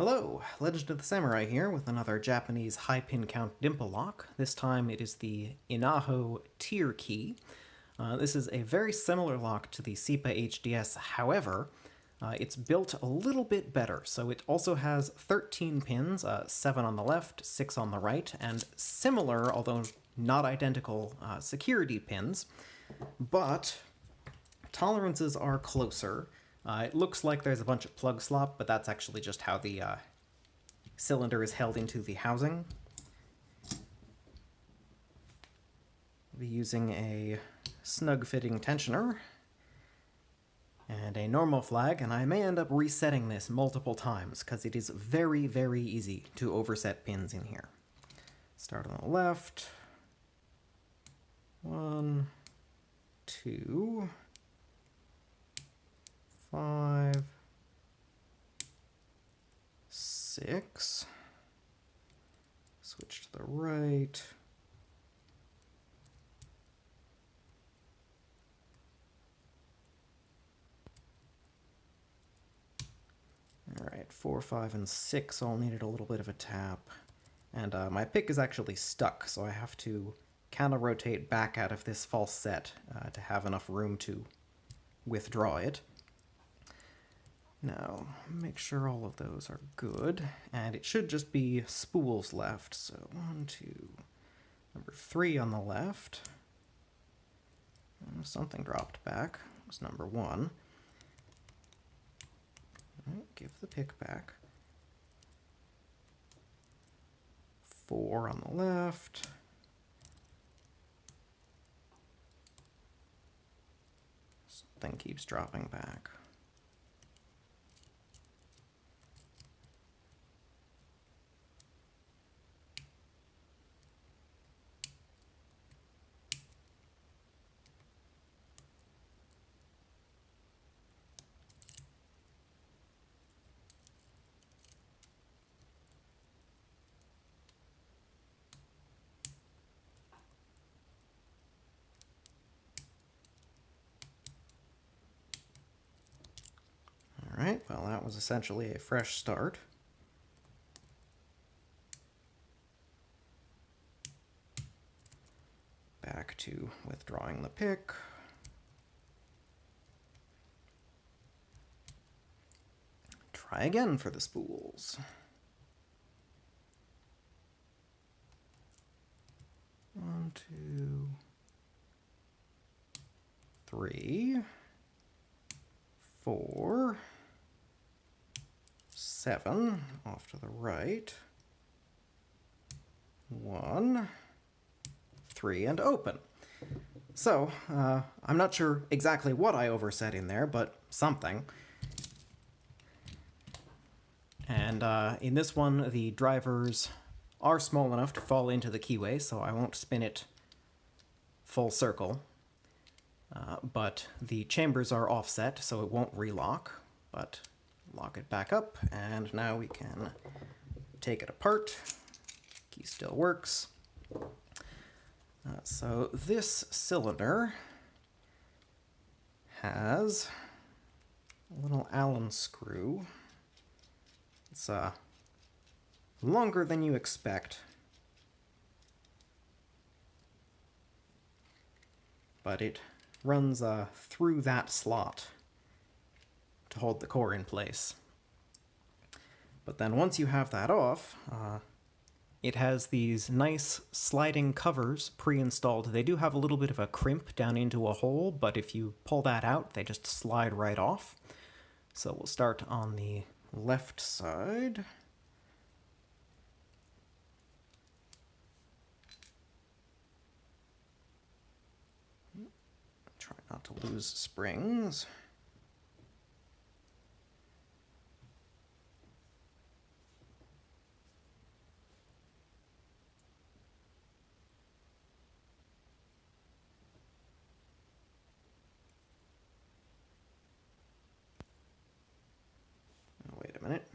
Hello, Legend of the Samurai here with another Japanese high pin count dimple lock. This time it is the iNAHO Tierkey. This is a very similar lock to the SIPA HDS, however, it's built a little bit better. So it also has 13 pins, 7 on the left, 6 on the right, and similar, although not identical, security pins, but tolerances are closer. It looks like there's a bunch of plug slop, but that's actually just how the cylinder is held into the housing. We'll be using a snug-fitting tensioner and a normal flag, and I may end up resetting this multiple times because it is very, very easy to overset pins in here. Start on the left. 1, 2, 5, 6, switch to the right, alright, 4, 5, and 6 all needed a little bit of a tap, and my pick is actually stuck, so I have to counter-rotate back out of this false set to have enough room to withdraw it. Now, make sure all of those are good, and it should just be spools left. So 1, 2, number 3 on the left. Something dropped back. It was number 1. Right, give the pick back. 4 on the left. Something keeps dropping back. Alright, well that was essentially a fresh start. Back to withdrawing the pick. Try again for the spools. 1, 2, 3, 4, 7, off to the right, 1, 3, and open. So, I'm not sure exactly what I overset in there, but something. And in this one, the drivers are small enough to fall into the keyway, so I won't spin it full circle. But the chambers are offset, so it won't relock, but lock it back up, and now we can take it apart. Key still works. So this cylinder has a little Allen screw. It's longer than you expect, but it runs through that slot to hold the core in place. But then once you have that off, it has these nice sliding covers pre-installed. They do have a little bit of a crimp down into a hole, but if you pull that out, they just slide right off. So we'll start on the left side. Try not to lose springs. Wait a minute.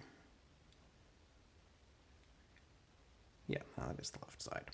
Yeah, that is the left side.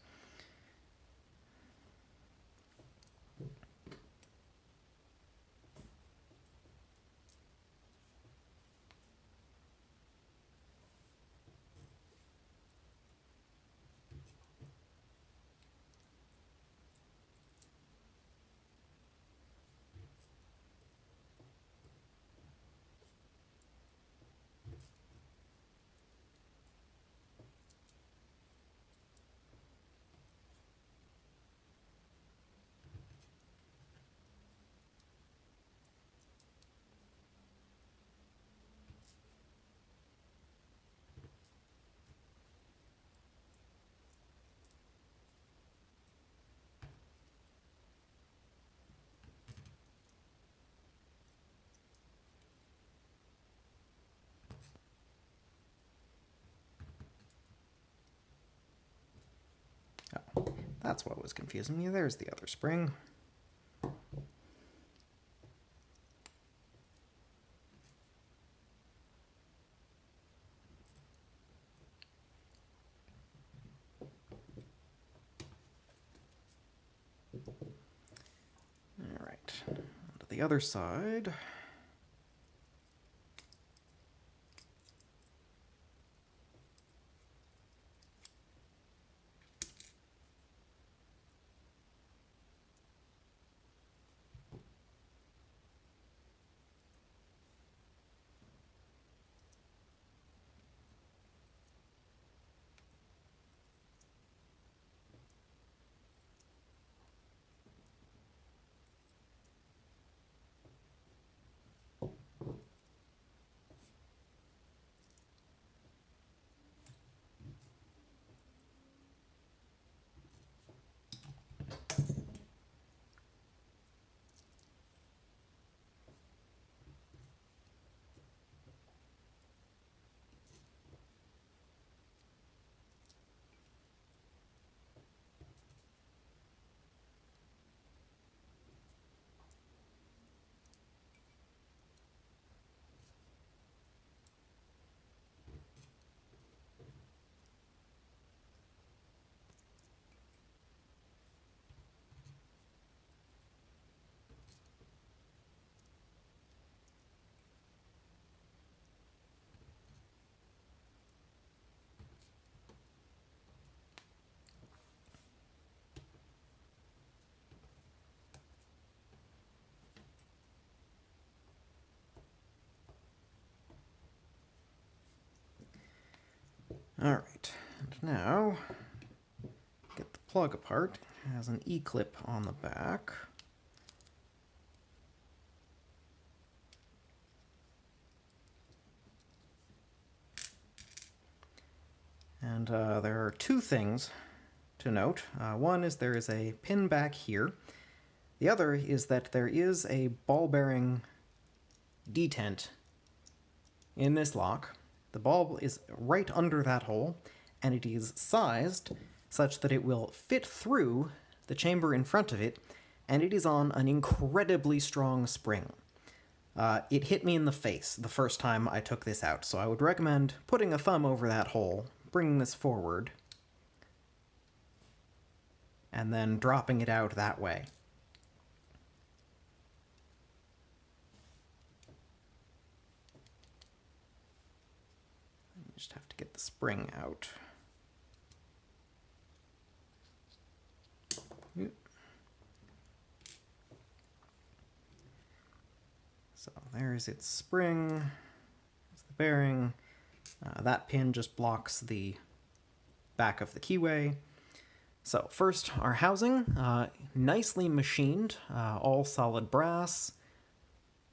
That's what was confusing me. There's the other spring. All right, on to the other side. All right, and now get the plug apart. It has an E-clip on the back. And there are two things to note. One is there is a pin back here. The other is that there is a ball bearing detent in this lock. The ball is right under that hole, and it is sized such that it will fit through the chamber in front of it, and it is on an incredibly strong spring. It hit me in the face the first time I took this out, so I would recommend putting a thumb over that hole, bringing this forward, and then dropping it out that way. Just have to get the spring out. So there's its spring, there's the bearing. That pin just blocks the back of the keyway. So first, our housing, nicely machined, all solid brass,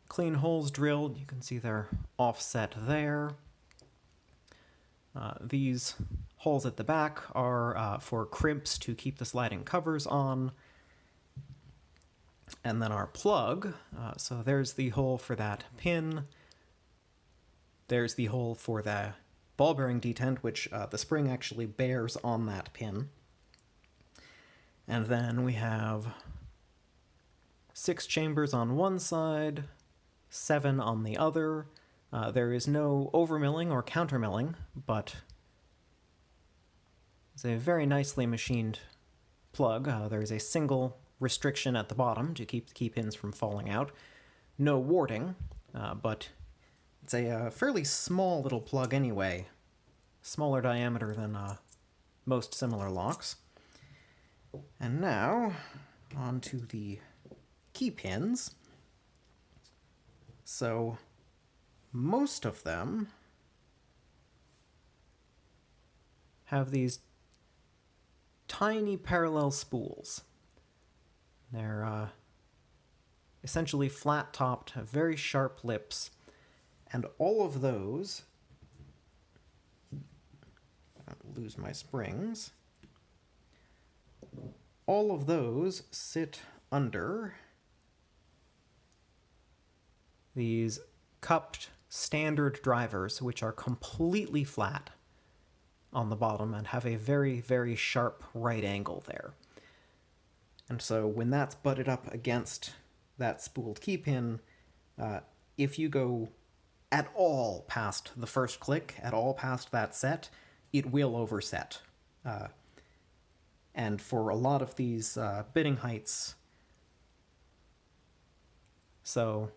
clean holes drilled. You can see they're offset there. These holes at the back are for crimps to keep the sliding covers on. And then our plug, so there's the hole for that pin. There's the hole for the ball bearing detent, which the spring actually bears on that pin. And then we have 6 chambers on one side, 7 on the other. There is no overmilling or countermilling, but it's a very nicely machined plug. There's a single restriction at the bottom to keep the key pins from falling out. No warding, but it's a fairly small little plug anyway. Smaller diameter than most similar locks. And now, on to the key pins. So, most of them have these tiny parallel spools. They're essentially flat-topped, have very sharp lips, and all of those... I don't lose my springs. All of those sit under these cupped standard drivers, which are completely flat on the bottom and have a very, very sharp right angle there. And so when that's butted up against that spooled key pin, if you go at all past the first click, at all past that set, it will overset. And for a lot of these bitting heights, so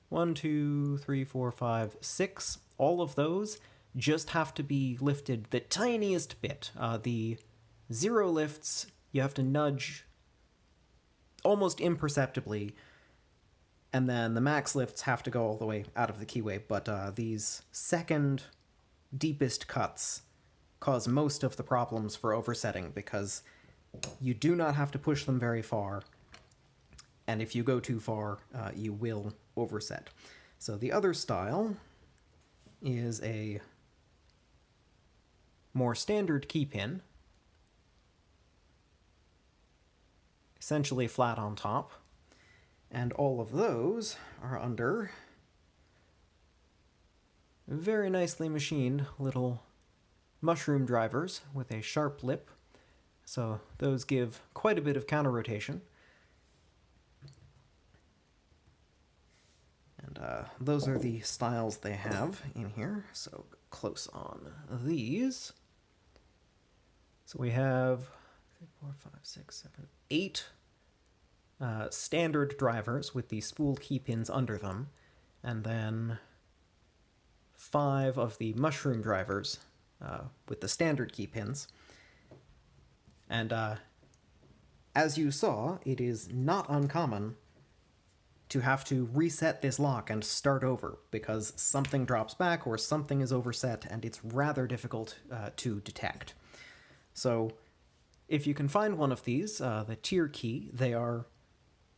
1, 2, 3, 4, 5, 6, all of those just have to be lifted the tiniest bit. The 0 lifts, you have to nudge almost imperceptibly, and then the max lifts have to go all the way out of the keyway, but these second deepest cuts cause most of the problems for oversetting, because you do not have to push them very far, and if you go too far, you will overset. So the other style is a more standard key pin, essentially flat on top, and all of those are under very nicely machined little mushroom drivers with a sharp lip, so those give quite a bit of counter rotation. And those are the styles they have in here, so close on these. So we have 3, 4, 5, 6, 7, 8 standard drivers with the spooled key pins under them, and then 5 of the mushroom drivers with the standard key pins. And as you saw, it is not uncommon to have to reset this lock and start over because something drops back or something is overset, and it's rather difficult to detect. So if you can find one of these, the Tierkey, they are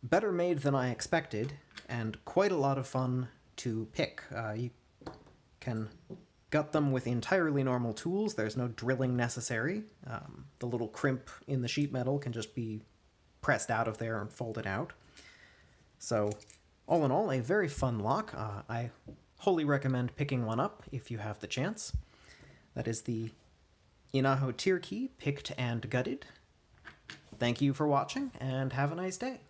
better made than I expected, and quite a lot of fun to pick. You can gut them with entirely normal tools. There's no drilling necessary. The little crimp in the sheet metal can just be pressed out of there and folded out. So, all in all, a very fun lock. I wholly recommend picking one up if you have the chance. That is the iNAHO Tierkey Picked and Gutted. Thank you for watching, and have a nice day.